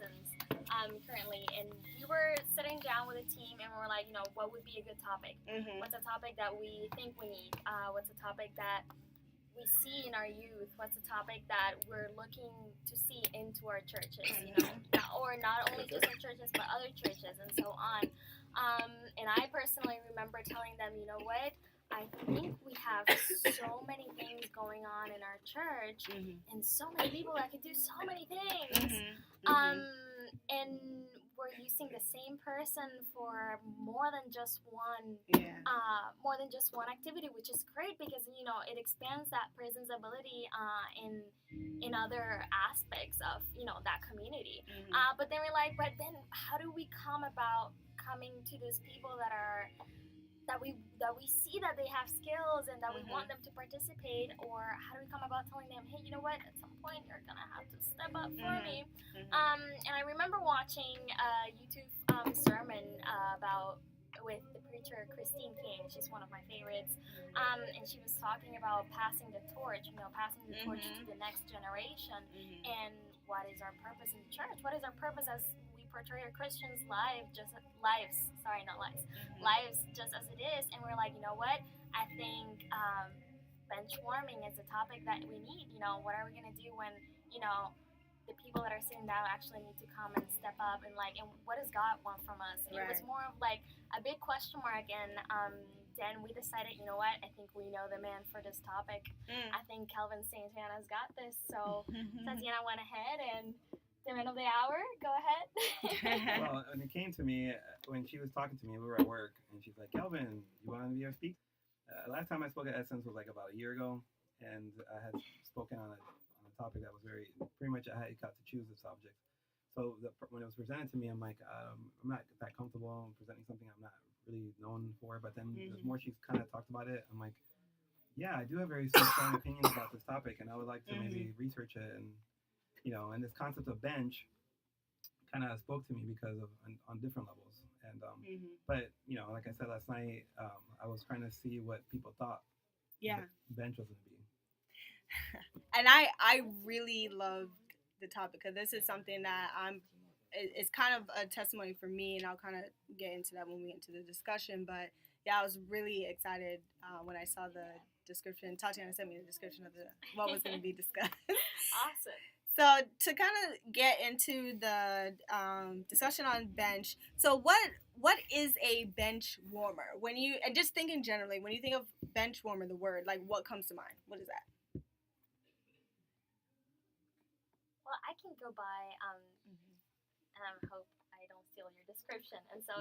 seasons currently, and we were sitting down with a team, and we were like, what would be a good topic? What's a topic that we think we need? What's a topic that we see in our youth? What's a topic that we're looking to see into our churches? Or not only just our churches, but other churches, and so on. And I personally remember telling them, you know what? I think we have so many things going on in our church, and so many people that could do so many things. And we're using the same person for more than just one activity, which is great because it expands that person's ability in other aspects of that community. But then we're like, but then how do we come about coming to these people that we see that they have skills and that we want them to participate, or how do we come about telling them, hey, you know what, at some point you're gonna have to step up for me. And I remember watching a YouTube sermon with the preacher Christine King. She's one of my favorites, and she was talking about passing the torch to the next generation, and what is our purpose in the church, what is our purpose as portray our Christians' lives just as it is. And we're like, you know what? I think bench warming is a topic that we need. What are we gonna do when the people that are sitting down actually need to come and step up and what does God want from us? And it was more of like a big question mark. And then we decided, you know what? I think we know the man for this topic. I think Kelvin Santana's got this. So Tatiana went ahead and. The man of the hour, go ahead. Well, when it came to me, when she was talking to me, we were at work, and she's like, Kelvin, you want to be our speaker? Last time I spoke at Essence was like about a year ago, and I had spoken on a topic that was pretty much I got to choose the subject. So when it was presented to me, I'm like, I'm not that comfortable presenting something I'm not really known for, but then the more she's kind of talked about it, I'm like, yeah, I do have very strong opinions about this topic, and I would like to maybe research it. And and this concept of bench kind of spoke to me because of on different levels. And but like I said last night, I was trying to see what people thought bench was going to be. And I really loved the topic because this is something that it's kind of a testimony for me, and I'll kind of get into that when we get into the discussion. But yeah, I was really excited when I saw the description. Tatiana sent me the description of what was going to be discussed. Awesome. So to kind of get into the discussion on bench, so what is a bench warmer? And just thinking generally, when you think of bench warmer, the word, what comes to mind? What is that? Well, I can go by, and I hope I don't steal your description. And so,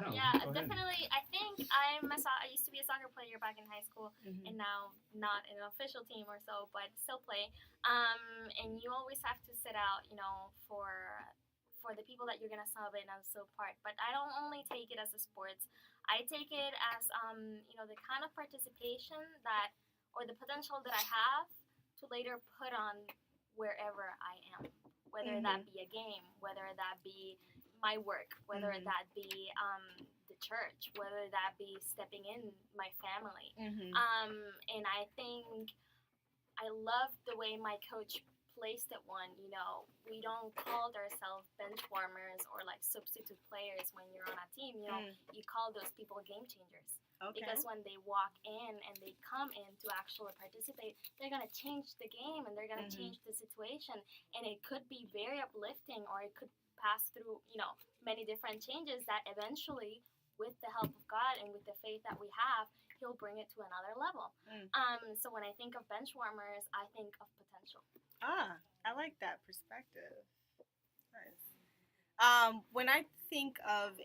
definitely, I think I used to be a soccer player back in high school, and now not in an official team or so, but still play. And you always have to sit out, for the people that you're gonna sub in and so part. But I don't only take it as a sports. I take it as the kind of participation or the potential that I have to later put on wherever I am, whether that be a game, whether that be my work, whether that be the church, whether that be stepping in my family. And I think I love the way my coach placed it we don't call ourselves bench warmers or substitute players when you're on a team. You call those people game changers. Okay. Because when they walk in and they come in to actually participate, they're going to change the game and they're going to change the situation. And it could be very uplifting, or it could pass through, many different changes that eventually, with the help of God and with the faith that we have, He'll bring it to another level. So when I think of bench warmers, I think of potential. I like that perspective. Nice. When I think of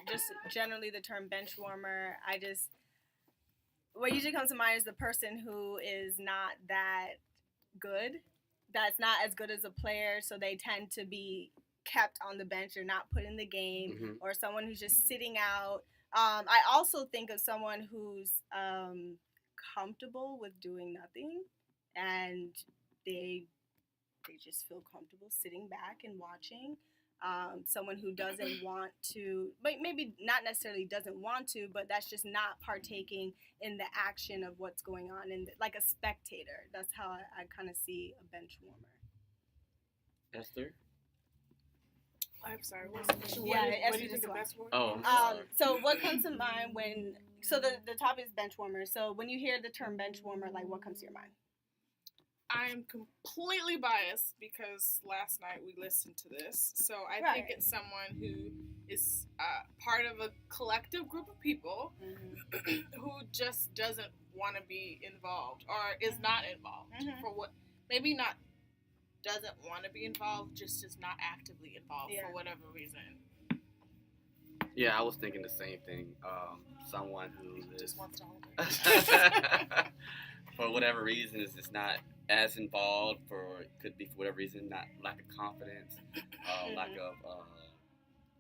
just generally the term bench warmer, what usually comes to mind is the person who is not that good, that's not as good as a player, so they tend to be kept on the bench or not put in the game, or someone who's just sitting out. I also think of someone who's comfortable with doing nothing, and they just feel comfortable sitting back and watching. Someone who doesn't want to, maybe not necessarily doesn't want to, but that's just not partaking in the action of what's going on, and like a spectator. That's how I kind of see a bench warmer. Esther? I'm sorry. What's the question? Yeah, What do you think the best word? So what comes to mind when? So the topic is bench warmer. So when you hear the term bench warmer, like what comes to your mind? I'm completely biased because last night we listened to this. So I think it's someone who is part of a collective group of people who just doesn't want to be involved or is not involved for what, maybe not doesn't want to be involved, just is not actively involved for whatever reason. Yeah, I was thinking the same thing. Someone who just is, wants to hold it. for whatever reason, is just not as involved. Could be for whatever reason, not lack of confidence, lack of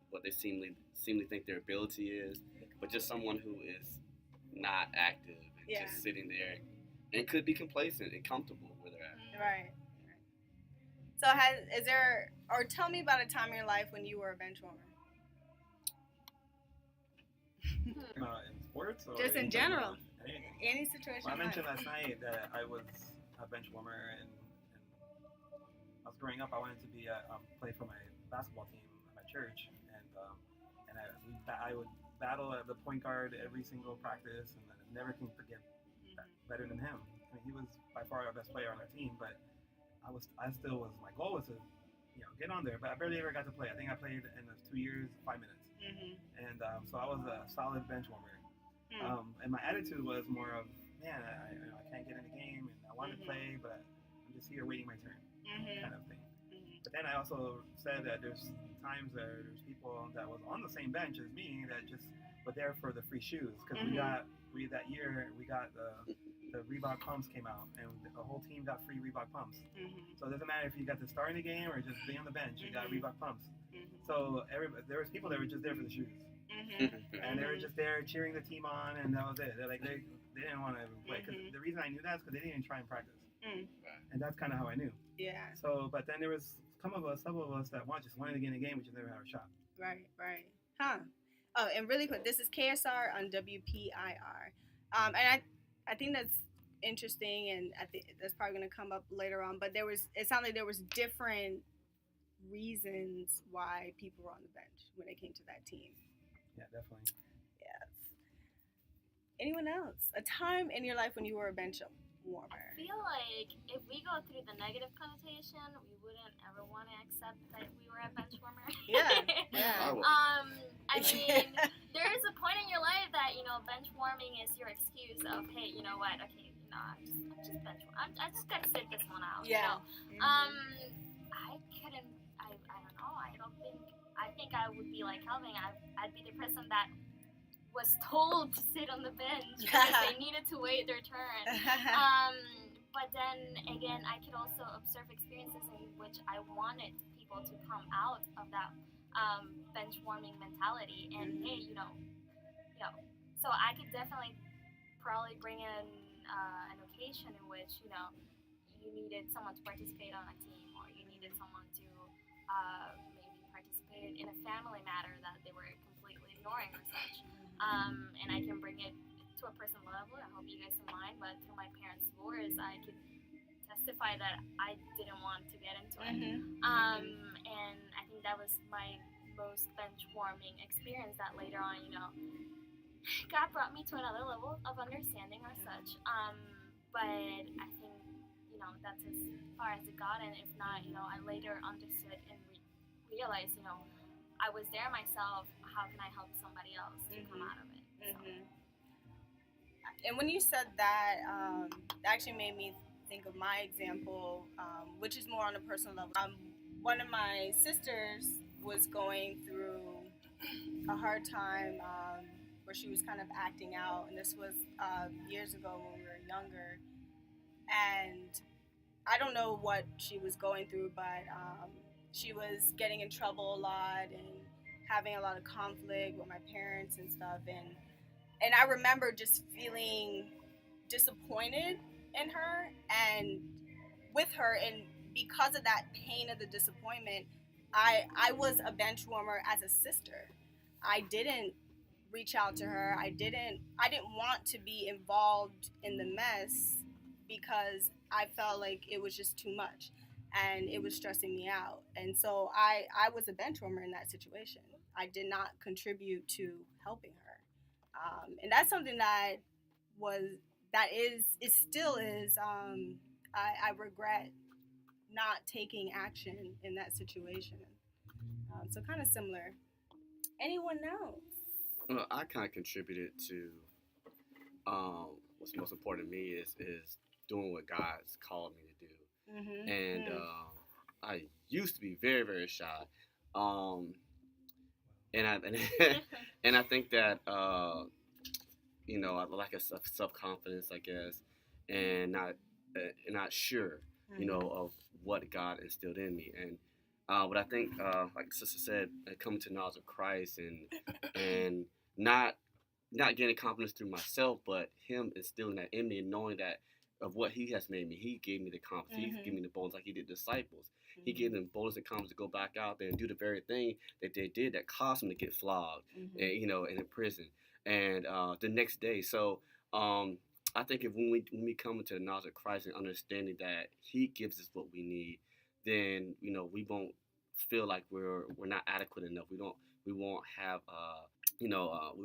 what they seemingly think their ability is, but just someone who is not active and just sitting there and could be complacent and comfortable where they're at. Right. So tell me about a time in your life when you were a bench warmer. In sports? Or just in general. Anything. Any situation. Well, I mentioned last night that I was a bench warmer, and I was growing up. I wanted to be play for my basketball team at my church, and I would battle at the point guard every single practice, and I never can forget better than him. I mean, he was by far our best player on our team, but my goal was to get on there, but I barely ever got to play. I think I played in those 2 years 5 minutes. And so I was a solid bench warmer. And my attitude was more of, man, I can't get in the game, and I want to play, but I'm just here waiting my turn, kind of thing. But then I also said that there's times that there's people that was on the same bench as me that just were there for the free shoes, because that year we got the Reebok pumps came out, and the whole team got free Reebok pumps. So it doesn't matter if you got to start in the game or just be on the bench, you got Reebok pumps. So there was people that were just there for the shoes, and they were just there cheering the team on, and that was it. They didn't want to play. Cause the reason I knew that is because they didn't even try and practice, and that's kind of how I knew. Yeah. So, but then there was some of us that just wanted to get in the game, we just never had a shot. Right. Huh. Oh, and really quick, this is KSR on WPIR, and I think that's interesting, and I think that's probably going to come up later on. But it sounded like there was different reasons why people were on the bench when it came to that team. Yeah, definitely. Yes. Anyone else? A time in your life when you were a bench warmer? I feel like if we go through the negative connotation, we wouldn't ever want to accept that we were a bench warmer. Yeah. I mean, there is a point in your life that, bench warming is your excuse of, hey, you know what? Okay, I'm just bench warming. I just gotta sit this one out. Yeah. I couldn't. I don't know. I think I would be like Calvin. I'd be the person that was told to sit on the bench because they needed to wait their turn. But then again, I could also observe experiences in which I wanted people to come out of that bench warming mentality, and hey, so I could definitely probably bring in an occasion in which you needed someone to participate on a team, or you needed someone to maybe participate in a family matter that they were completely ignoring or such. And I can bring it to a personal level. I hope you guys don't mind, but through my parents' divorce, I could testify that I didn't want to get into it. And I think that was my most bench warming experience, that later on, God brought me to another level of understanding or such. But I think, that's as far as it got, and if not, I later understood and realized, I was there myself. How can I help somebody else to come out of it? And when you said that, it actually made me think of my example, which is more on a personal level. One of my sisters was going through a hard time where she was kind of acting out, and this was years ago when we were younger. And I don't know what she was going through, but she was getting in trouble a lot and having a lot of conflict with my parents and stuff. And I remember just feeling disappointed in her and with her, and because of that pain of the disappointment, I was a bench warmer as a sister. I didn't reach out to her. I didn't want to be involved in the mess because I felt like it was just too much. and it was stressing me out. And so I was a bench warmer in that situation. I did not contribute to helping her, and that's something it still is. I regret not taking action in that situation. So kind of similar. Anyone else? Well, I kind of contributed to what's most important to me is doing what God's called me to do. Mm-hmm. And I used to be very, very shy. And I and I think that I lack of self confidence, I guess, and not sure, of what God instilled in me. And but I think, like Sister said, coming to the knowledge of Christ and not getting confidence through myself, but Him instilling that in me and knowing that of what He has made me. He gave me the confidence. He gave me the boldness, like He did the disciples. He gave them boldness and confidence to go back out there and do the very thing that they did that caused them to get flogged, and, and in prison, and the next day. So I think if when we come into the knowledge of Christ and understanding that He gives us what we need, then we won't feel like we're not adequate enough. We won't have we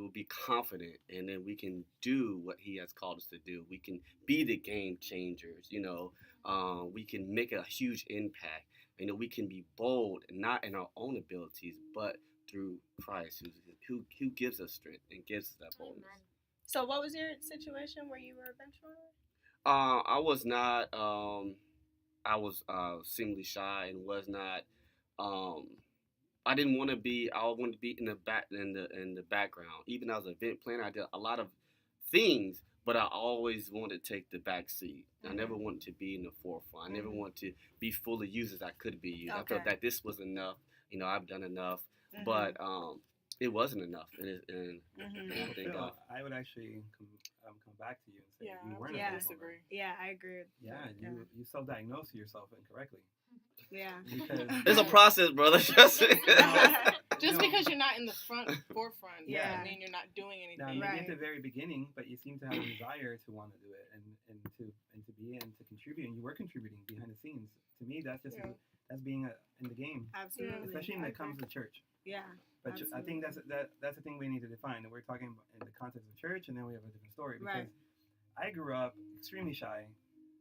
will be confident, and then we can do what He has called us to do. We can be the game changers. We can make a huge impact. We can be bold, not in our own abilities, but through Christ, who gives us strength and gives us that boldness. Amen. So, what was your situation where you were a bench warmer? I was not. I was seemingly shy and was not. I didn't want to be. I wanted to be in the background. Even as an event planner, I did a lot of things, but I always wanted to take the back seat. I never wanted to be in the forefront. I never wanted to be fully used as I could be used. Okay. I felt that this was enough. I've done enough, but it wasn't enough. And I think I would actually come back to you and say you weren't. Yeah, I agree. You self-diagnosed yourself incorrectly. Yeah. It's a process, brother. Just because you're not in the forefront, doesn't mean you're not doing anything. Now, maybe at the very beginning, but you seem to have a desire to want to do it and to be and to contribute, and you were contributing behind the scenes. To me, that's just that's being in the game. Absolutely. Especially when it comes to church. Yeah. But I think that's the thing we need to define. And we're talking in the context of church, and then we have a different story. Because I grew up extremely shy,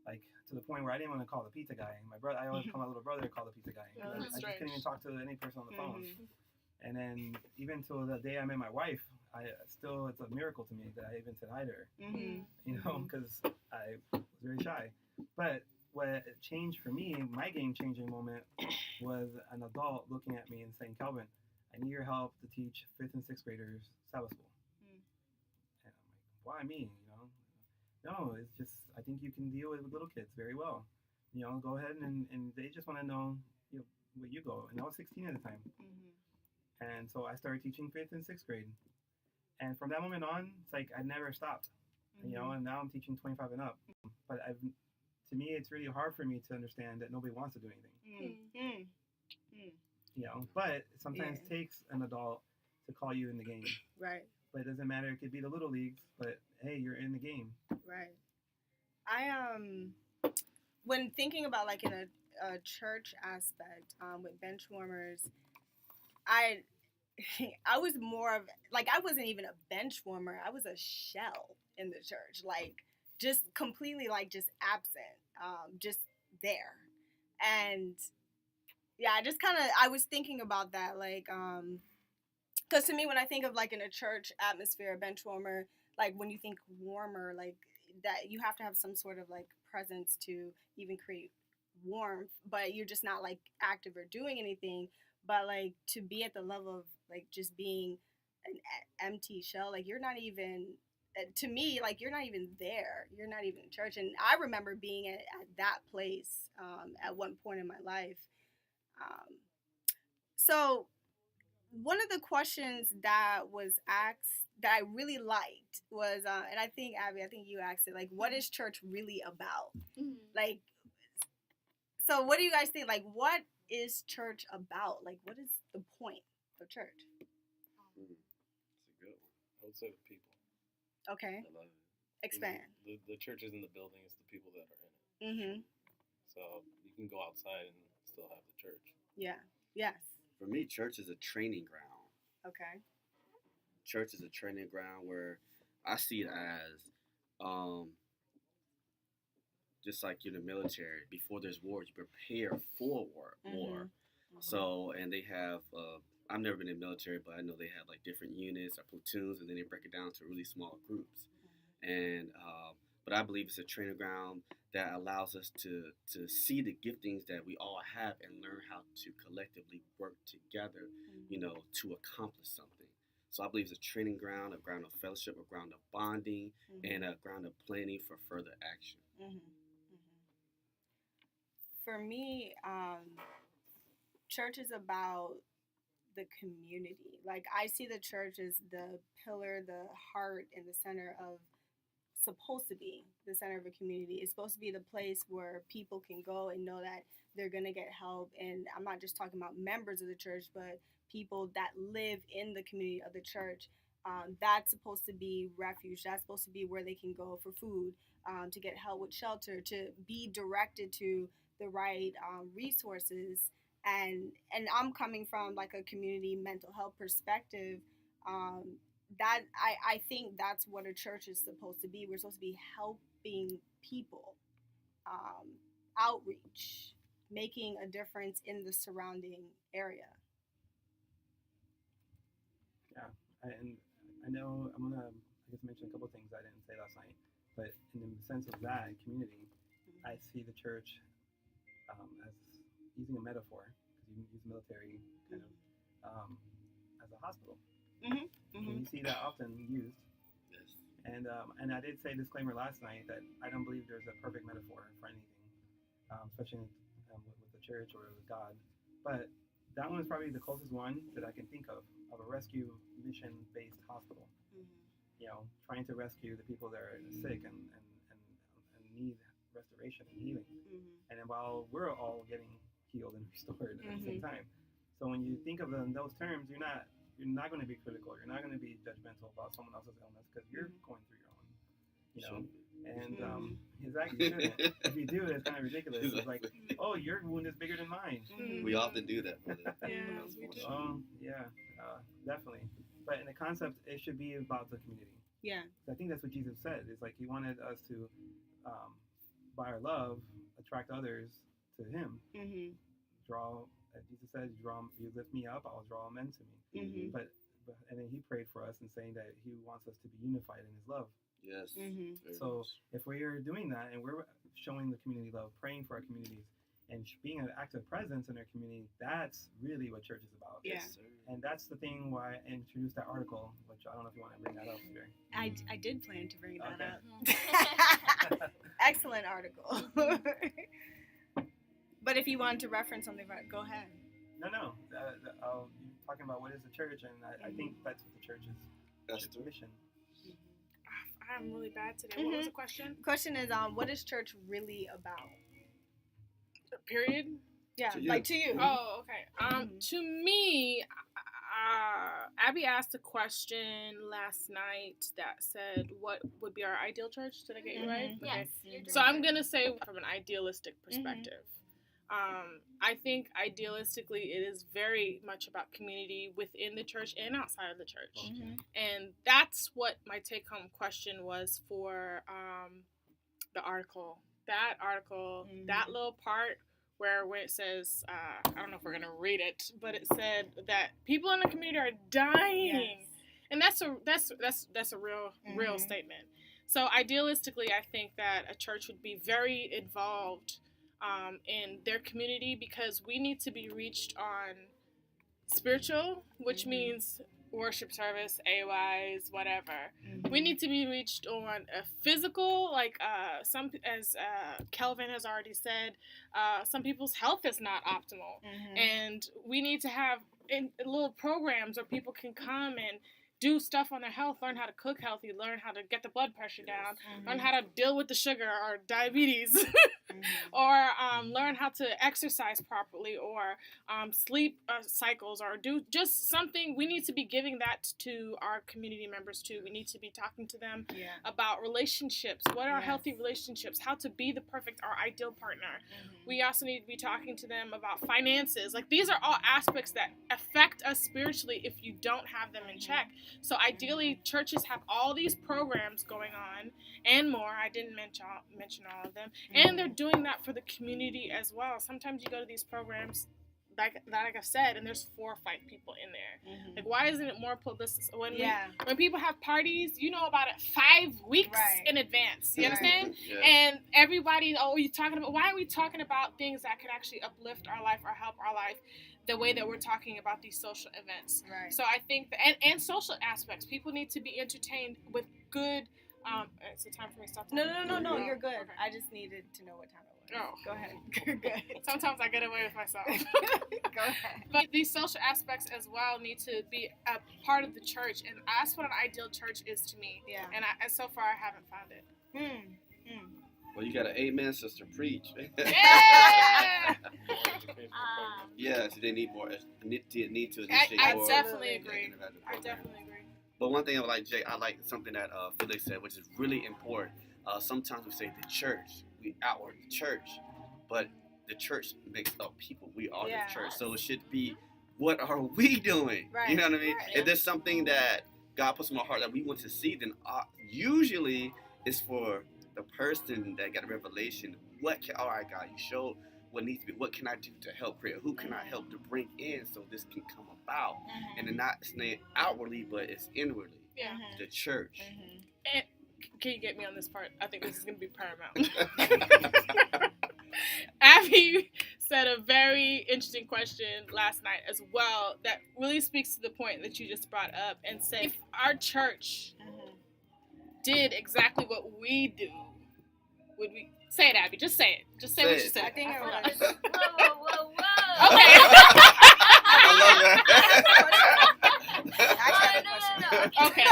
like to the point where I didn't want to call the pizza guy. My brother, I always call my little brother call the pizza guy. I just couldn't even talk to any person on the phone. And then even till the day I met my wife, it's a miracle to me that I even said hi to her. Because I was very shy. But what changed for me, my game-changing moment, was an adult looking at me and saying, "Kelvin, I need your help to teach 5th and 6th graders Sabbath school." And I'm like, "Why me?" No, it's just I think you can deal with little kids very well. Go ahead and they just want to know where you go. And I was 16 at the time. And so I started teaching 5th and 6th grade. And from that moment on, it's like I never stopped. And now I'm teaching 25 and up. But to me, it's really hard for me to understand that nobody wants to do anything. But it sometimes takes an adult to call you in the game. Right. But it doesn't matter. It could be the little leagues, but hey, you're in the game. Right. When thinking about like in a church aspect with benchwarmers, I was more of like I wasn't even a bench warmer. I was a shell in the church, like just completely like just absent, just there. And I was thinking about that, like because to me when I think of like in a church atmosphere, a bench warmer, like when you think warmer, like that you have to have some sort of like presence to even create warmth, but you're just not like active or doing anything. But like to be at the level of like just being an empty shell, like you're not even, to me, like you're not even there. You're not even in church. And I remember being at that place at one point in my life. So one of the questions that was asked that I really liked was, and I think, Abby, you asked it, like, what is church really about? Like, so what do you guys think? Like, what is church about? Like, what is the point of church? It's a good one. I would say the people. Okay. I love it. Expand. The church isn't the building, it's the people that are in it. Mm-hmm. So you can go outside and still have the church. Yeah. Yes. For me, church is a training ground. Okay. Church is a training ground where I see it as just like in the military. Before there's war, you prepare for war. Mm-hmm. So, and they have, I've never been in the military, but I know they have like different units or platoons, and then they break it down to really small groups. And, but I believe it's a training ground that allows us to see the giftings that we all have and learn how to collectively work together, you know, to accomplish something. So I believe it's a training ground, a ground of fellowship, a ground of bonding, and a ground of planning for further action. For me, church is about the community. Like, I see the church as the pillar, the heart, and the center of, supposed to be the center of a community. It's supposed to be the place where people can go and know that they're going to get help. And I'm not just talking about members of the church, but people that live in the community of the church. That's supposed to be refuge. That's supposed to be where they can go for food, to get help with shelter, to be directed to the right resources. And I'm coming from like a community mental health perspective. That I think that's what a church is supposed to be. We're supposed to be helping people, outreach, making a difference in the surrounding area. Yeah, and I know I'm gonna, I guess, mention a couple of things I didn't say last night, but in the sense of that community, I see the church as using a metaphor, because you use military kind of as a hospital. And you see that often used. Yes. And I did say disclaimer last night that I don't believe there's a perfect metaphor for anything, especially with the church or with God. But that one is probably the closest one that I can think of a rescue mission-based hospital. You know, trying to rescue the people that are sick and need restoration and healing. And then while we're all getting healed and restored at the same time. So when you think of it in those terms, you're not going to be critical. You're not going to be judgmental about someone else's illness because you're going through your own, you know. And exactly, you shouldn't. If you do, it's kind of ridiculous. It's like, oh, your wound is bigger than mine. We often do that, brother. Yes, we do. Yeah, definitely. But in the concept, it should be about the community. Yeah. I think that's what Jesus said. It's like he wanted us to, by our love, attract others to him. Draw. Jesus said, "You lift me up, I'll draw men to me." But and then he prayed for us and saying that he wants us to be unified in his love. Yes. So if we are doing that and we're showing the community love, praying for our communities, and being an active presence in our community, that's really what church is about. Yeah. Yes, sir. And that's the thing why I introduced that article, which I don't know if you want to bring that up here. I did plan to bring that Okay. up. Excellent article. But if you wanted to reference something, go ahead. No. You're talking about what is the church, and I think that's what the church is. That's It's a mission. I'm really bad today. What was the question? Question is, what is church really about? Period. Yeah, To you. like to you. Oh, okay. To me, Abby asked a question last night that said, "What would be our ideal church?" Did I get you right? Yes. So I'm gonna say from an idealistic perspective. I think idealistically it is very much about community within the church and outside of the church. And that's what my take-home question was for the article. That article, that little part where it says, I don't know if we're going to read it, but it said that people in the community are dying. Yes. And that's a real statement. So idealistically, I think that a church would be very involved in their community, because we need to be reached on spiritual, which means worship service, AYs, whatever. We need to be reached on a physical, like as Kelvin has already said, some people's health is not optimal, and we need to have little programs where people can come and do stuff on their health, learn how to cook healthy, learn how to get the blood pressure down, learn how to deal with the sugar or diabetes, or learn how to exercise properly, or sleep cycles, or do just something. We need to be giving that to our community members too. We need to be talking to them about relationships. What are healthy relationships? How to be the perfect or ideal partner. We also need to be talking to them about finances. Like, these are all aspects that affect us spiritually if you don't have them in check. So ideally, churches have all these programs going on and more. I didn't mention all of them. And they're doing that for the community as well. Sometimes you go to these programs, like I've said, and there's 4 or 5 people in there. Like, why isn't it more publicity? When people have parties, you know about it 5 weeks in advance. You understand? Yes. And everybody, why are we talking about things that could actually uplift our life or help our life the way that we're talking about these social events? Right. So I think and social aspects. People need to be entertained with good. Is it time for me to stop talking? No, you're good. Okay. I just needed to know what time it was. Oh. Go ahead. You're good. Sometimes I get away with myself. Go ahead. But these social aspects as well need to be a part of the church, and that's what an ideal church is to me. Yeah. And so far I haven't found it. Well, you got an amen, sister. Preach. Yeah! Yes, they need more. Need to initiate I more. definitely agree. I definitely agree. But one thing I like something that Felix said, which is really important. Sometimes we say the church, we outward the church, but the church makes up people. We are the church, so it should be, what are we doing? Right. You know what I mean? Right. If there's something that God puts in my heart that we want to see, then usually it's for the person that got a revelation. All right, God, you showed what needs to be. What can I do to help create? Who can I help to bring in so this can come about? And then not outwardly, but it's inwardly. Yeah. The church. And can you get me on this part? I think this is going to be paramount. Abby said a very interesting question last night as well that really speaks to the point that you just brought up, and said, if our church did exactly what we do, would we say it, Abby? Just say it. Just say what you said. I think it was. Whoa. Okay. I love that. Okay.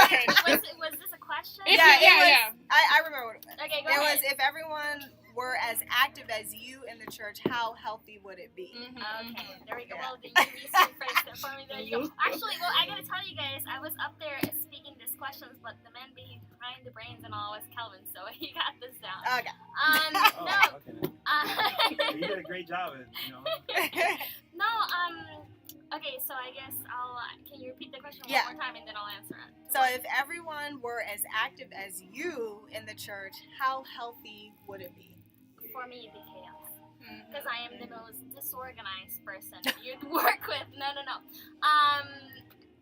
Was this a question? Yeah. I remember what it was. Okay, go It ahead. was, if everyone were as active as you in the church, how healthy would it be? Okay, there we go. Yeah. Well, you rephrased it for me. There you go. Actually, well, I gotta tell you guys, I was up there speaking these questions, but the man behind the brains and all was Kelvin, so he got this down. Okay. You did a great job at, Okay, so I guess can you repeat the question Yeah. one more time and then I'll answer it? So if everyone were as active as you in the church, how healthy would it be? For me, it'd be chaos. Because I am the most disorganized person you'd work with. No.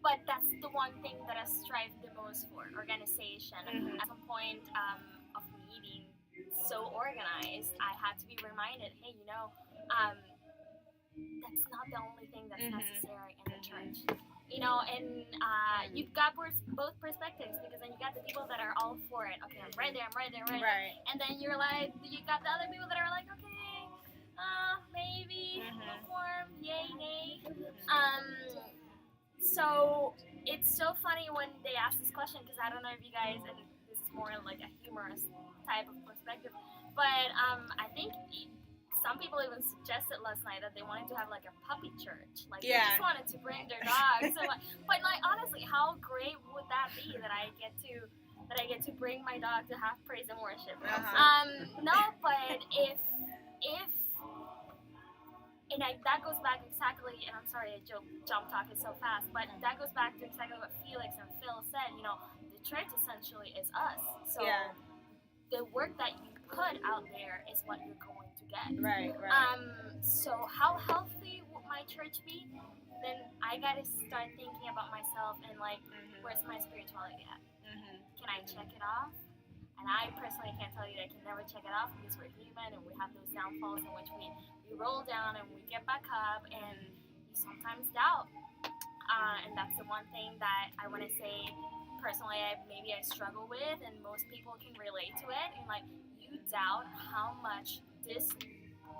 But that's the one thing that I strive the most for, organization. At some point of me being so organized, I had to be reminded, hey, that's not the only thing that's necessary in the church. And you've got both perspectives, because then you got the people that are all for it. Okay, I'm right there. Right. And then you got the other people that are like, okay, maybe, lukewarm, yay, nay. So it's so funny when they ask this question, because I don't know if you guys, and this is more like a humorous type of perspective, but I think some people even suggested last night that they wanted to have like a puppy church. Like they just wanted to bring their dogs. But honestly, how great would that be that I get to bring my dog to have praise and worship? No, but if that goes back exactly, and I'm sorry I jump talking so fast, but that goes back to exactly what Felix and Phil said. The church essentially is us. So the work that you put out there is what you're going to get. Right. So how healthy would my church be? Then I gotta start thinking about myself and where's my spirituality at? Can I check it off? And I personally can't tell you that I can never check it off, because we're human and we have those downfalls in which we roll down and we get back up, and you sometimes doubt. And that's the one thing that I want to say personally maybe I struggle with, and most people can relate to it. And you doubt how much this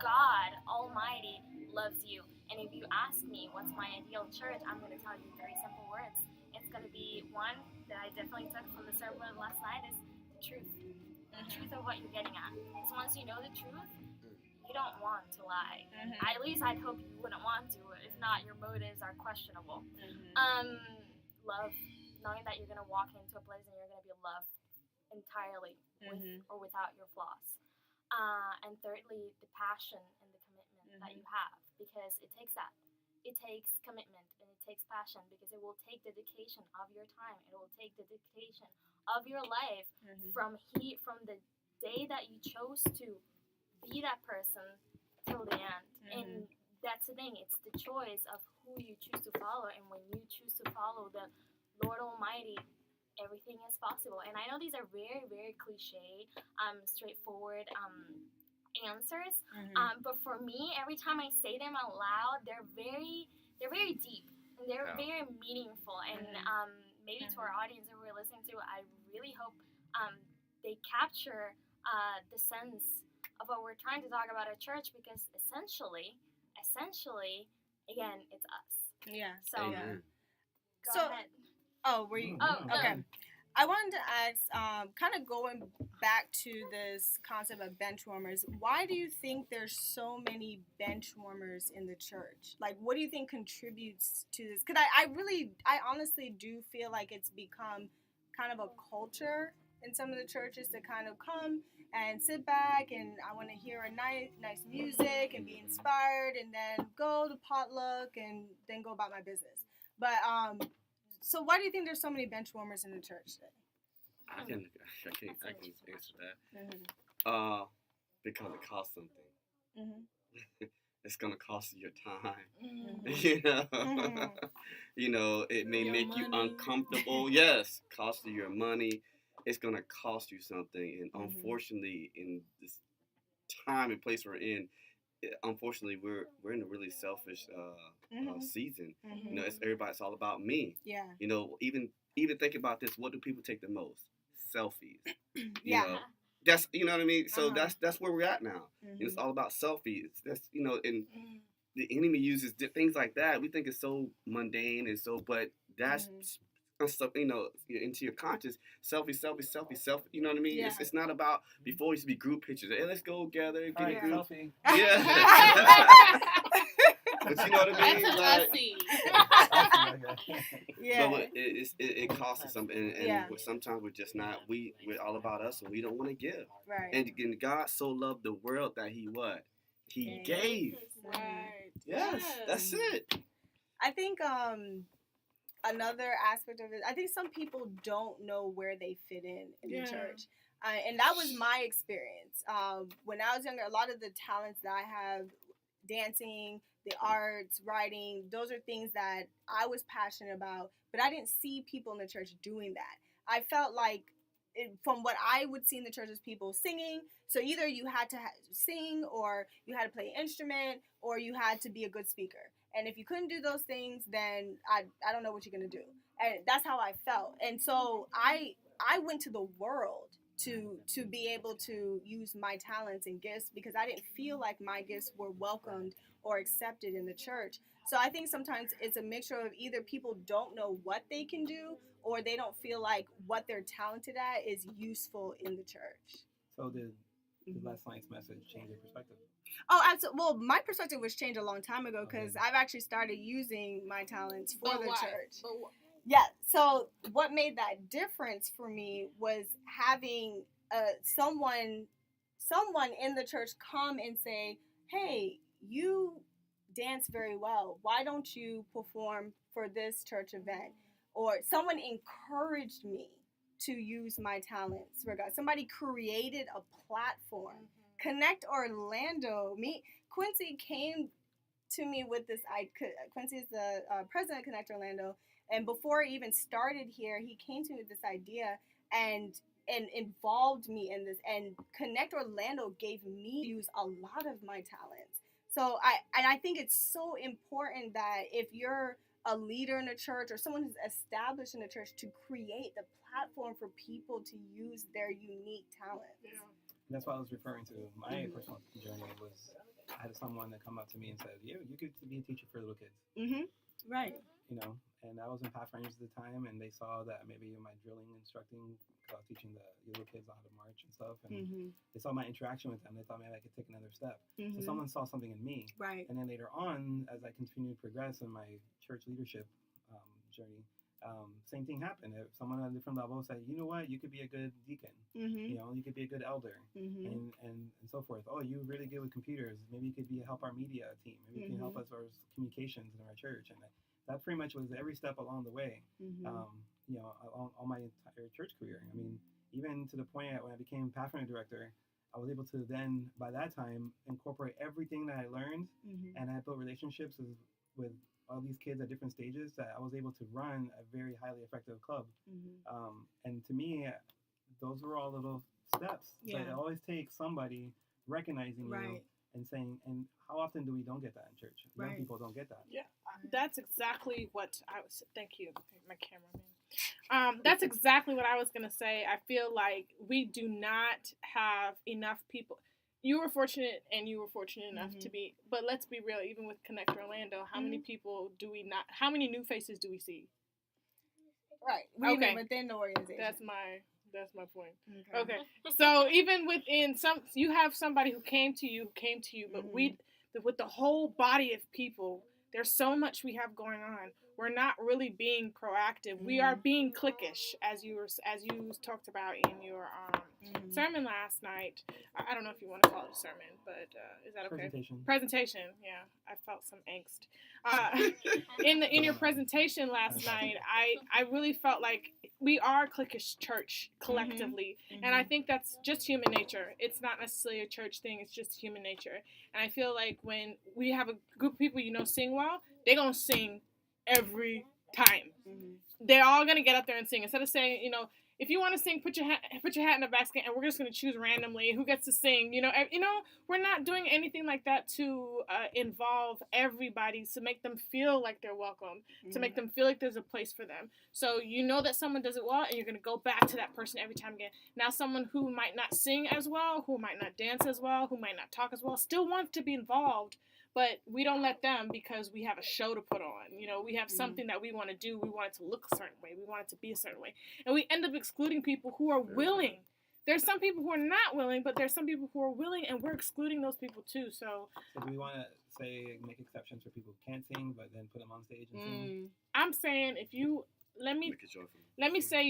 God Almighty loves you. And if you ask me what's my ideal church, I'm going to tell you very simple words. It's going to be one that I definitely took from the sermon last night is the truth. The truth of what you're getting at. Because once you know the truth, you don't want to lie. At least I'd hope you wouldn't want to. If not, your motives are questionable. Love, knowing that you're going to walk into a place and you're going to be loved entirely with or without your flaws. And thirdly, the passion and the commitment that you have, because it takes that. It takes commitment and it takes passion, because it will take dedication of your time. It will take dedication of your life from the day that you chose to be that person till the end. And that's the thing. It's the choice of who you choose to follow. And when you choose to follow the Lord Almighty, everything is possible. And I know these are very, very cliche, straightforward answers. But for me, every time I say them out loud, they're very deep and they're very meaningful. And maybe to our audience that we're listening to, I really hope they capture the sense of what we're trying to talk about at church, because essentially, again, it's us. Yeah. So, So, ahead. Oh, were you? Oh, no. Okay. I wanted to ask, kind of going back to this concept of bench warmers, why do you think there's so many bench warmers in the church? Like, what do you think contributes to this? Because I honestly do feel like it's become kind of a culture in some of the churches to kind of come and sit back and I want to hear a nice music and be inspired and then go to potluck and then go about my business. But, so why do you think there's so many bench warmers in the church today? I can answer that. Because it costs something. It's gonna cost you your time. You know, it may Your make money. you uncomfortable. Yes, cost you your money. It's gonna cost you something, and unfortunately, in this time and place we're in, unfortunately, we're in a really selfish season. You know, it's all about me. Yeah. You know, even think about this. What do people take the most? Selfies. You know, that's, you know what I mean. So that's where we're at now. And it's all about selfies. That's, you know, and the enemy uses things like that. We think it's so mundane and so, but that's stuff, you know, into your conscious. Selfie. You know what I mean? Yeah. It's not about, before it used to be group pictures. Hey, let's go together, get a group. Selfie. Yeah. But you know what I mean? That's Yeah. But it costs us something, and sometimes we're just not. We're all about us, and we don't want to give. Right. And God so loved the world that He what? He gave. Right. Yes, that's it. I think another aspect of it, I think some people don't know where they fit in the church. And that was my experience. When I was younger, a lot of the talents that I have, dancing, the arts, writing, those are things that I was passionate about, but I didn't see people in the church doing that. I felt like, from what I would see in the church, is people singing. So either you had to sing, or you had to play an instrument, or you had to be a good speaker. And if you couldn't do those things, then I don't know what you're going to do. And that's how I felt. And so I went to the world to be able to use my talents and gifts, because I didn't feel like my gifts were welcomed or accepted in the church. So I think sometimes it's a mixture of either people don't know what they can do, or they don't feel like what they're talented at is useful in the church. So did last night's message change your perspective? Oh, absolutely. Well, my perspective was changed a long time ago, because I've actually started using my talents for the church. Yeah. So what made that difference for me was having someone in the church come and say, "Hey, you dance very well. Why don't you perform for this church event?" Or someone encouraged me to use my talents for God. Somebody created a platform. Connect Orlando. Quincy came to me with this. Quincy is the president of Connect Orlando, and before he even started here, he came to me with this idea and involved me in this. And Connect Orlando gave me to use a lot of my talents. So I think it's so important that if you're a leader in a church or someone who's established in a church, to create the platform for people to use their unique talents. Yeah. That's what I was referring to. My personal journey was, I had someone that come up to me and said, "You could be a teacher for little kids." Right. and I was in Pathfinders at the time, and they saw that maybe my drilling instructing, because I was teaching the little kids how to march and stuff, and they saw my interaction with them. They thought maybe I could take another step. So someone saw something in me. Right. And then later on, as I continued to progress in my church leadership journey, same thing happened. If someone at a different level said, you know what, you could be a good deacon, you could be a good elder, and so forth. Oh, you're really good with computers. Maybe you could help our media team. Maybe you can help us with our communications in our church. And that pretty much was every step along the way, all my entire church career. I mean, even to the point that when I became Pathfinder director, I was able to then, by that time, incorporate everything that I learned, and I built relationships with all these kids at different stages that I was able to run a very highly effective club. And to me, those were all little steps. Yeah. But it always takes somebody recognizing you and saying, and how often do we don't get that in church? Young people don't get that. Yeah, that's exactly what I was. Thank you, my cameraman. That's exactly what I was gonna say. I feel like we do not have enough people. You were fortunate, and you were fortunate enough to be. But let's be real. Even with Connect Orlando, how many people do we not? How many new faces do we see? Right. Even within the organization. That's my point. Okay. So even within you have somebody who came to you, but with the whole body of people, there's so much we have going on. We're not really being proactive. We are being cliquish, as you talked about in your sermon last night. I don't know if you want to call it a sermon, but is that okay? Presentation. Yeah, I felt some angst. In your presentation last night, I really felt like we are a cliquish church collectively, and I think that's just human nature. It's not necessarily a church thing. It's just human nature. And I feel like when we have a group of people sing well, they're gonna sing every time. They're all gonna get up there and sing instead of saying, if you want to sing, put your hat in the basket, and we're just gonna choose randomly who gets to sing. We're not doing anything like that to involve everybody, to make them feel like they're welcome, to make them feel like there's a place for them. So that someone does it well, and you're gonna go back to that person every time again. Now, someone who might not sing as well, who might not dance as well, who might not talk as well, still wants to be involved. But we don't let them because we have a show to put on. We have something that we want to do. We want it to look a certain way. We want it to be a certain way. And we end up excluding people who are willing. There's some people who are not willing, but there's some people who are willing, and we're excluding those people too. So do we want to make exceptions for people who can't sing, but then put them on stage and sing? I'm saying let me tell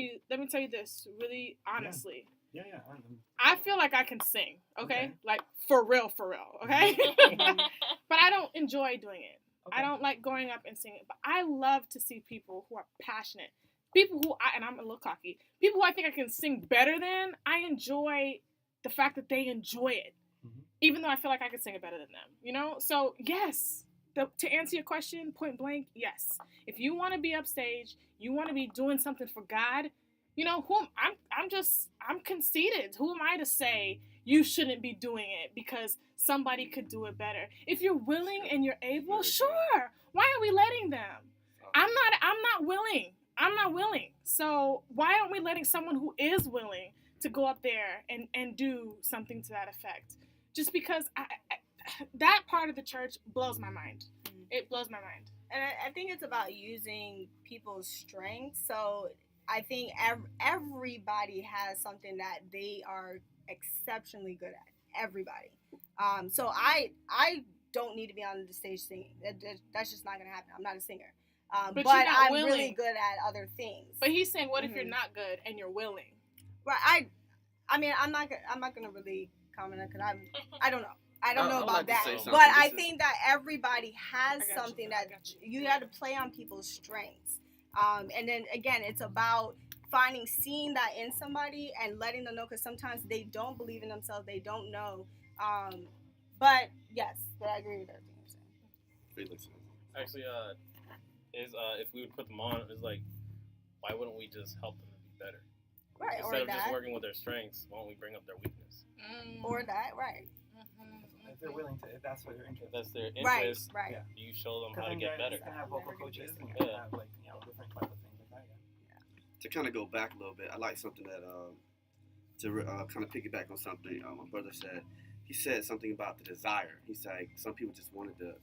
you this really honestly. Yeah. I feel like I can sing, okay? Like, for real, okay? But I don't enjoy doing it. Okay. I don't like going up and singing. But I love to see people who are passionate. People who and I'm a little cocky, people who I think I can sing better than, I enjoy the fact that they enjoy it. Even though I feel like I could sing it better than them, So, yes. To answer your question, point blank, yes. If you want to be upstage, you want to be doing something for God, I'm conceited. Who am I to say you shouldn't be doing it because somebody could do it better? If you're willing and you're able, sure. Why are we letting them? I'm not willing. So why aren't we letting someone who is willing to go up there and do something to that effect? Just because that part of the church blows my mind. It blows my mind. And I think it's about using people's strengths. So I think everybody has something that they are exceptionally good at. Everybody. So I don't need to be on the stage singing. That's just not going to happen. I'm not a singer. But I'm really good at other things. But he's saying, what if you're not good and you're willing? Right. I mean, I'm not going to really comment on it because I don't know. I don't know about that. But I think that everybody has something that you got to play on people's strengths. And then again, it's about seeing that in somebody and letting them know, because sometimes they don't believe in themselves, they don't know. But I agree with everything you're saying. Felix. Actually, if we would put them on, it's like, why wouldn't we just help them to be better? Right. Instead of just working with their strengths, why don't we bring up their weakness? Or that, right. If they're willing to, if that's what their interest. That's their interest. Right. You show them how to get better. You can have vocal coaches and you can have different type of things like that. To kind of go back a little bit, I like something that to kind of piggyback on something my brother said. He said something about the desire. He said some people just wanted the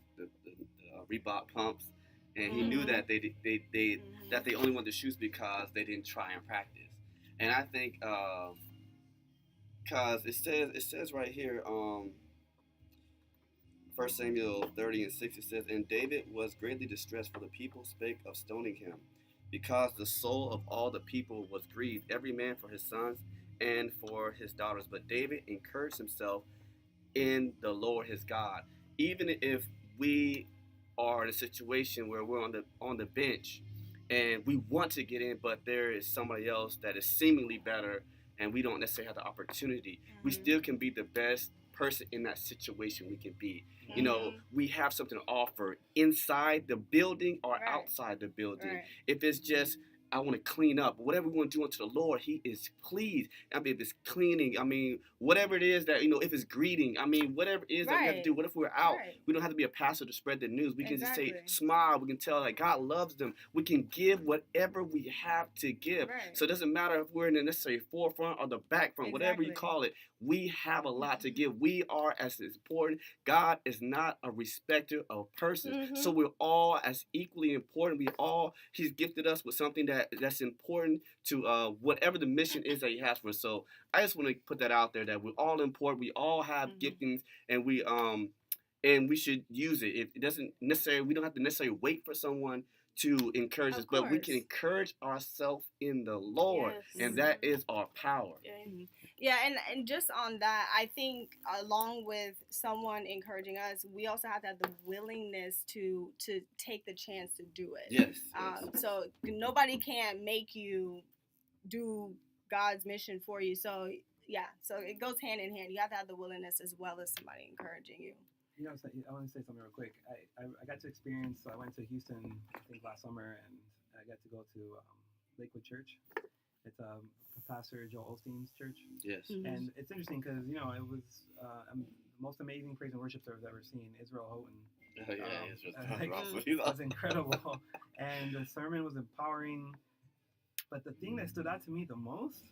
Reebok pumps and he knew that that they only wanted the shoes because they didn't try and practice. And I think because it says right here, 1 Samuel 30:6, it says, and David was greatly distressed, for the people spake of stoning him, because the soul of all the people was grieved, every man for his sons and for his daughters. But David encouraged himself in the Lord his God. Even if we are in a situation where we're on the bench and we want to get in, but there is somebody else that is seemingly better, and we don't necessarily have the opportunity, we still can be the best person in that situation we can be. You know, we have something to offer inside the building or outside the building. If it's just, I want to clean up, whatever we want to do unto the Lord, he is pleased. I mean, if it's cleaning, I mean, whatever it is that, you know, if it's greeting, I mean, whatever it is that we have to do, what if we're out? We don't have to be a pastor to spread the news. We can just say, smile. We can tell that God loves them. We can give whatever we have to give. So it doesn't matter if we're in the necessary forefront or the back front, whatever you call it. We have a lot to give. We are as important. God is not a respecter of persons. So we're all as equally important. He's gifted us with something that's important to whatever the mission is that he has for us. So I just want to put that out there, that we're all important. We all have giftings, and we should use it. It doesn't necessarily, we don't have to necessarily wait for someone to encourage us, but we can encourage ourselves in the Lord, and that is our power. Yeah, and just on that, I think along with someone encouraging us, we also have to have the willingness to take the chance to do it. Yes. So nobody can make you do God's mission for you. So yeah, so it goes hand in hand. You have to have the willingness as well as somebody encouraging you. You know, I want to say something real quick. I got to experience. So I went to Houston, I think last summer, and I got to go to Lakewood Church. It's Pastor Joel Osteen's church. Yes. And it's interesting because, you know, it was the most amazing praise and worship service I've ever seen. Israel Houghton. It was incredible. And the sermon was empowering. But the thing that stood out to me the most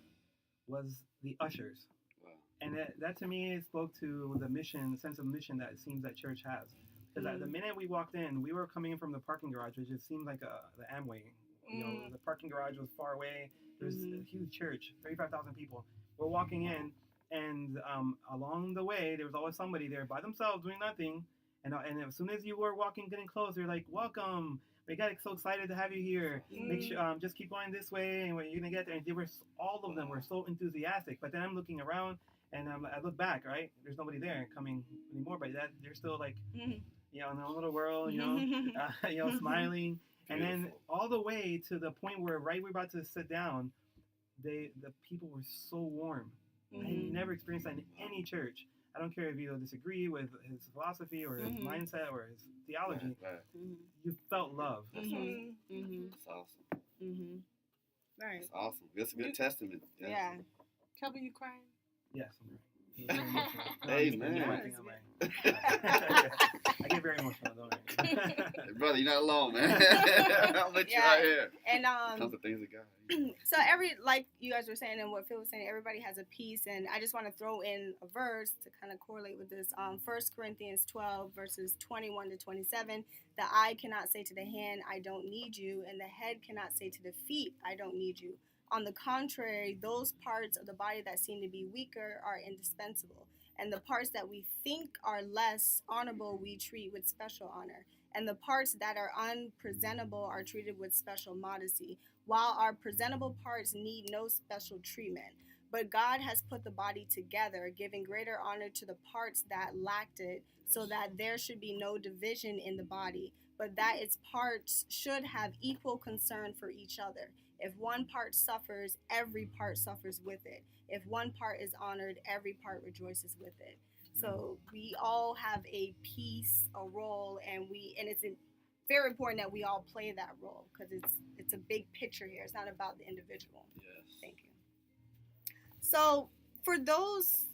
was the ushers. Wow. And that to me spoke to the mission, the sense of mission that it seems that church has. Because the minute we walked in, we were coming in from the parking garage, which just seemed like the Amway. You know, the parking garage was far away. There was a huge church, 35,000 people. We're walking in, and along the way, there was always somebody there by themselves doing nothing. And as soon as you were getting close, they're like, "Welcome. We got so excited to have you here. Make sure, just keep going this way, and you're gonna get there." And all of them were so enthusiastic. But then I'm looking around, and I look back. Right, there's nobody there coming anymore. But they're still like, you know, in their own little world, you know, smiling. And then all the way to the point where we're about to sit down, the people were so warm. I had never experienced that in any church. I don't care if you disagree with his philosophy or his mindset or his theology. You felt love. That's awesome. Right. That's awesome. That's a good testament. Yeah. Kelby, you crying? Yes, I'm right. Hey, man. I get very emotional, don't I? Brother, you're not alone, man. I'll let you out here. And comes to things of God. So like you guys were saying and what Phil was saying, everybody has a piece, and I just want to throw in a verse to kind of correlate with this. 1 Corinthians 12 verses 21 to 27. The eye cannot say to the hand, "I don't need you," and the head cannot say to the feet, "I don't need you." On the contrary, those parts of the body that seem to be weaker are indispensable, and the parts that we think are less honorable we treat with special honor, and the parts that are unpresentable are treated with special modesty, while our presentable parts need no special treatment. But God has put the body together, giving greater honor to the parts that lacked it, so that there should be no division in the body, but that its parts should have equal concern for each other. If one part suffers, every part suffers with it. If one part is honored, every part rejoices with it. So we all have a piece, a role, and it's very important that we all play that role, because it's a big picture here. It's not about the individual. Yes. Thank you. So for those,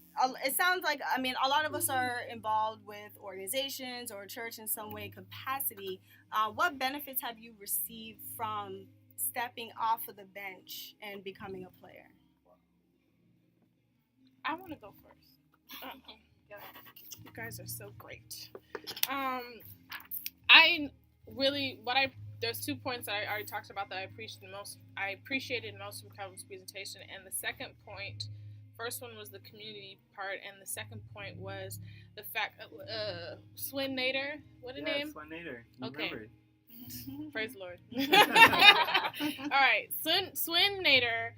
it sounds like, I mean, a lot of us are involved with organizations or church in some way capacity. What benefits have you received from stepping off of the bench and becoming a player? I want to go first. Go ahead. You guys are so great. I really, there's 2 points that I already talked about that I appreciated most from Calvin's presentation, and the second point, first one was the community part, and the second point was the fact, Swin Nader, what a name? Swin Nader. Okay. Remembered. Praise the Lord. All right, Swin Nader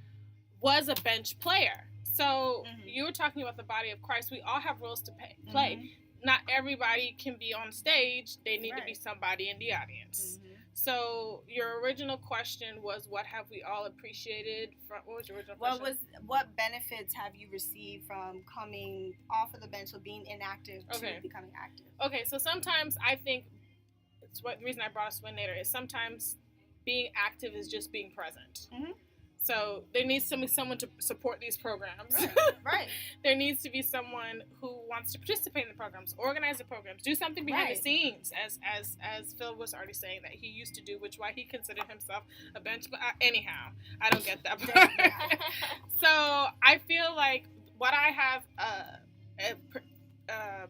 was a bench player. So you were talking about the body of Christ. We all have roles to play. Not everybody can be on stage. They need to be somebody in the audience. So your original question was, what have we all appreciated from? What was your original question? What benefits have you received from coming off of the bench or being inactive to becoming active? Okay, so sometimes I think the reason I brought up Swin Nader is sometimes being active is just being present. So there needs to be someone to support these programs. Right. There needs to be someone who wants to participate in the programs, organize the programs, do something behind the scenes, as Phil was already saying that he used to do, which why he considered himself a bench. But anyhow, I don't get that part. So I feel like what I have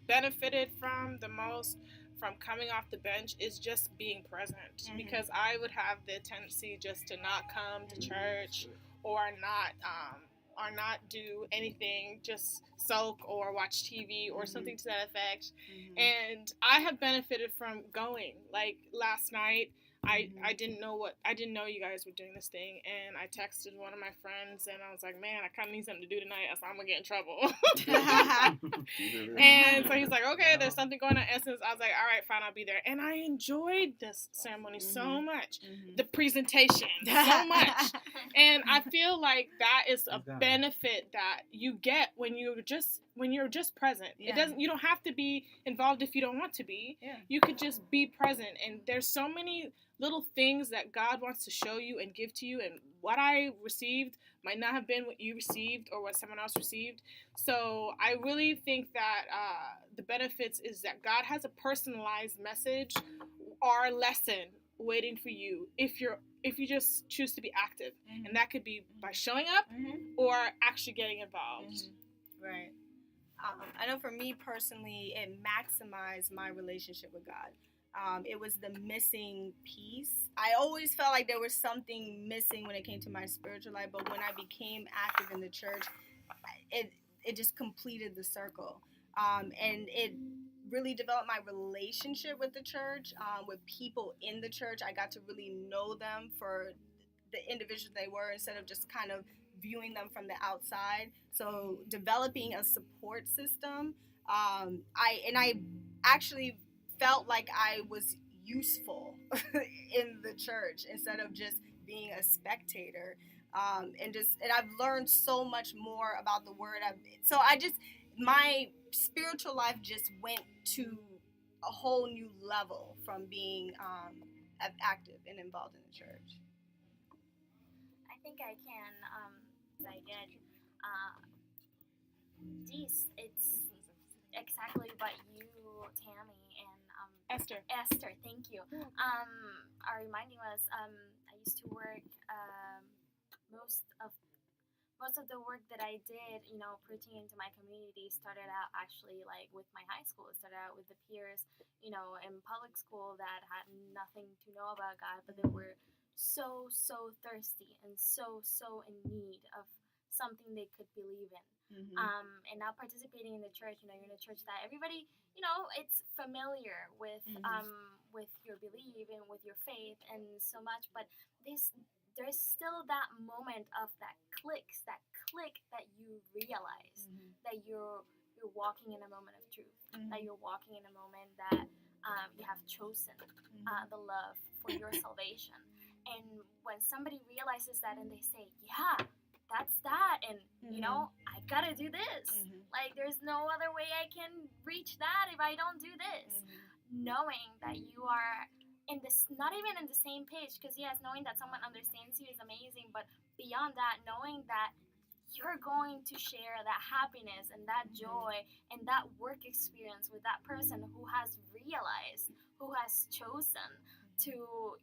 benefited from the most from coming off the bench is just being present, because I would have the tendency just to not come to church or not do anything, just sulk or watch TV or something to that effect. And I have benefited from going. Like last night, I didn't know you guys were doing this thing, and I texted one of my friends, and I was like, man, I kind of need something to do tonight, else I'm gonna get in trouble. And so he's like, okay, there's something going on. Essence, I was like, all right, fine, I'll be there. And I enjoyed this ceremony so much, the presentation so much, and I feel like that is a benefit that you get when you're just present. You don't have to be involved if you don't want to be. You could just be present, and there's so many little things that God wants to show you and give to you, and what I received might not have been what you received or what someone else received. So I really think that the benefits is that God has a personalized message or lesson waiting for you if you just choose to be active, and that could be by showing up or actually getting involved. Right. I know for me personally, it maximized my relationship with God. It was the missing piece. I always felt like there was something missing when it came to my spiritual life, but when I became active in the church, it just completed the circle. And it really developed my relationship with the church, with people in the church. I got to really know them for the individuals they were instead of just kind of viewing them from the outside. So developing a support system, I actually felt like I was useful in the church instead of just being a spectator. And I've learned so much more about the word. My spiritual life just went to a whole new level from being active and involved in the church. I think I can it's exactly what you, Tammy, and Esther, thank you, are reminding us. I used to work most of the work that I did, preaching into my community started out actually like with my high school. It started out with the peers, in public school that had nothing to know about God, but they were so thirsty and so in need of something they could believe in. And now participating in the church, you're in a church that everybody, it's familiar with your belief and with your faith and so much, but there's still that moment of that click that you realize that you're walking in a moment of truth, that you're walking in a moment that you have chosen the love for your salvation. And when somebody realizes that and they say, yeah, that's that, and I gotta do this, like there's no other way I can reach that if I don't do this, knowing that you are not even in the same page, because yes, knowing that someone understands you is amazing, but beyond that, knowing that you're going to share that happiness and that joy and that work experience with that person who has realized, who has chosen to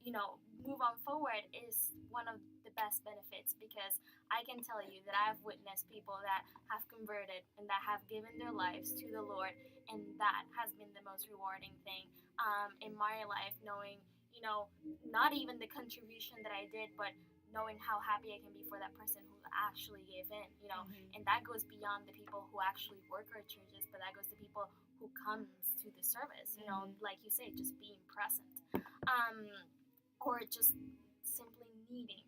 move on forward is one of the best benefits, because I can tell you that I've witnessed people that have converted and that have given their lives to the Lord, and that has been the most rewarding thing in my life, knowing not even the contribution that I did, but knowing how happy I can be for that person who actually gave in, and that goes beyond the people who actually work our churches, but that goes to people who comes to the service, like you say, just being present, or just simply needing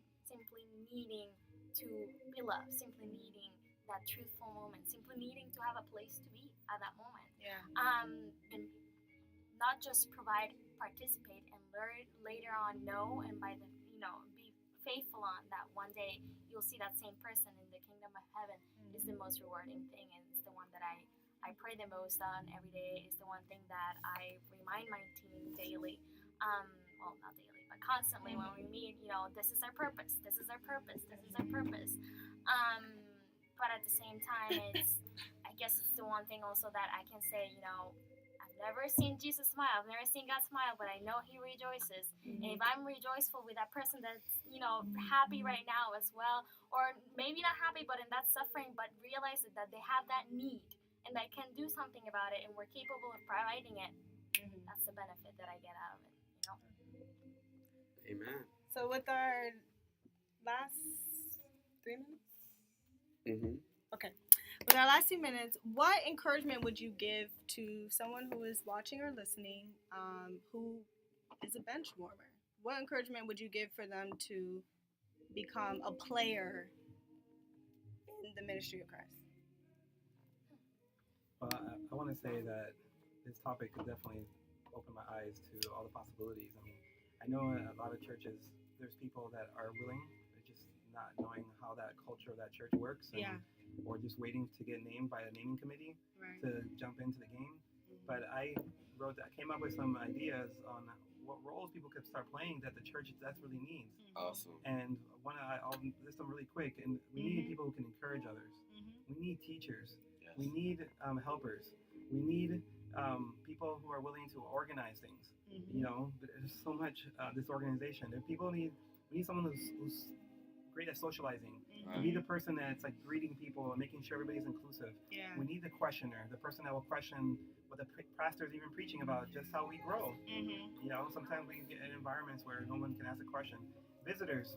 to be loved, simply needing that truthful moment, simply needing to have a place to be at that moment. And not just participate, and learn later on, know, and by the be faithful on that one day you'll see that same person in the kingdom of heaven is the most rewarding thing, and it's the one that I pray the most on every day. Is the one thing that I remind my team daily. Well, not daily, but constantly when we meet. This is our purpose. This is our purpose. This is our purpose. But at the same time, I guess it's the one thing also that I can say. I've never seen Jesus smile. I've never seen God smile, but I know He rejoices. And if I'm rejoiceful with that person that's, happy right now as well, or maybe not happy, but in that suffering, but realizes that they have that need and that can do something about it, and we're capable of providing it, that's the benefit that I get out of it, Amen. So with our last 3 minutes? Okay. With our last 2 minutes, what encouragement would you give to someone who is watching or listening who is a bench warmer? What encouragement would you give for them to become a player in the ministry of Christ? Well, I want to say that this topic could definitely open my eyes to all the possibilities. I mean, I know in a lot of churches, there's people that are willing, they're just not knowing how that culture of that church works. Or just waiting to get named by a naming committee to jump into the game. But I came up with some ideas on what roles people could start playing that the church desperately needs. Awesome. And I'll list them really quick. And we need people who can encourage others. We need teachers. Yes. We need helpers. We need people who are willing to organize things. There's so much disorganization. We need someone who's great at socializing. To be the person that's like greeting people and making sure everybody's inclusive. We need the questioner, the person that will question what the pastor is even preaching about, just how we grow. Sometimes we get in environments where no one can ask a question. Visitors,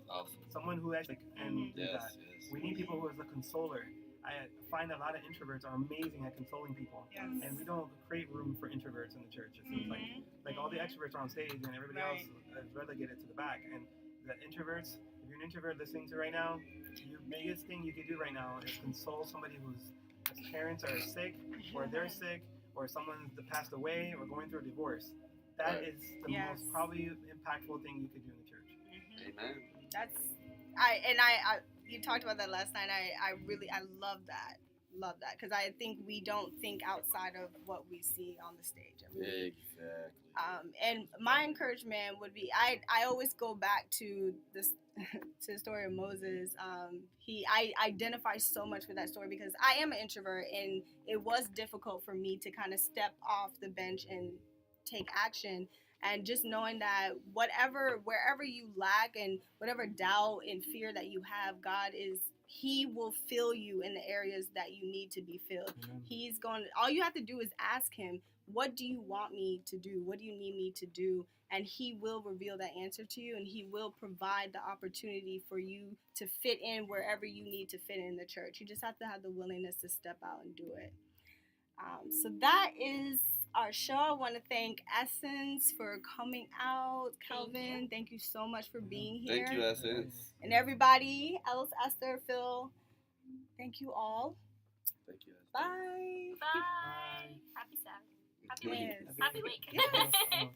someone who actually can do that. We need people who is a consoler. I find a lot of introverts are amazing at consoling people, and we don't create room for introverts in the church. It seems like all the extroverts are on stage and everybody else is relegated to the back. And the introverts, if you're an introvert listening to right now, your biggest thing you can do right now is console somebody whose parents are sick, or they're sick, or someone that passed away, or going through a divorce. That is the most probably impactful thing you could do in the church. Amen. You talked about that last night. I love that. Because I think we don't think outside of what we see on the stage. Exactly. And my encouragement would be, I always go back to this to the story of Moses. I identify so much with that story because I am an introvert, and it was difficult for me to kind of step off the bench and take action. And just knowing that wherever you lack and whatever doubt and fear that you have, He will fill you in the areas that you need to be filled. All you have to do is ask Him, what do you want me to do? What do you need me to do? And He will reveal that answer to you, and He will provide the opportunity for you to fit in wherever you need to fit in the church. You just have to have the willingness to step out and do it. So that is our show. I want to thank Essence for coming out. Kelvin, thank you so much for being here. Thank you, Essence. And everybody, Alice, Esther, Phil, thank you all. Thank you, Essence. Bye. Bye. Happy Sabbath. Happy week. Yes. Happy week. Yes.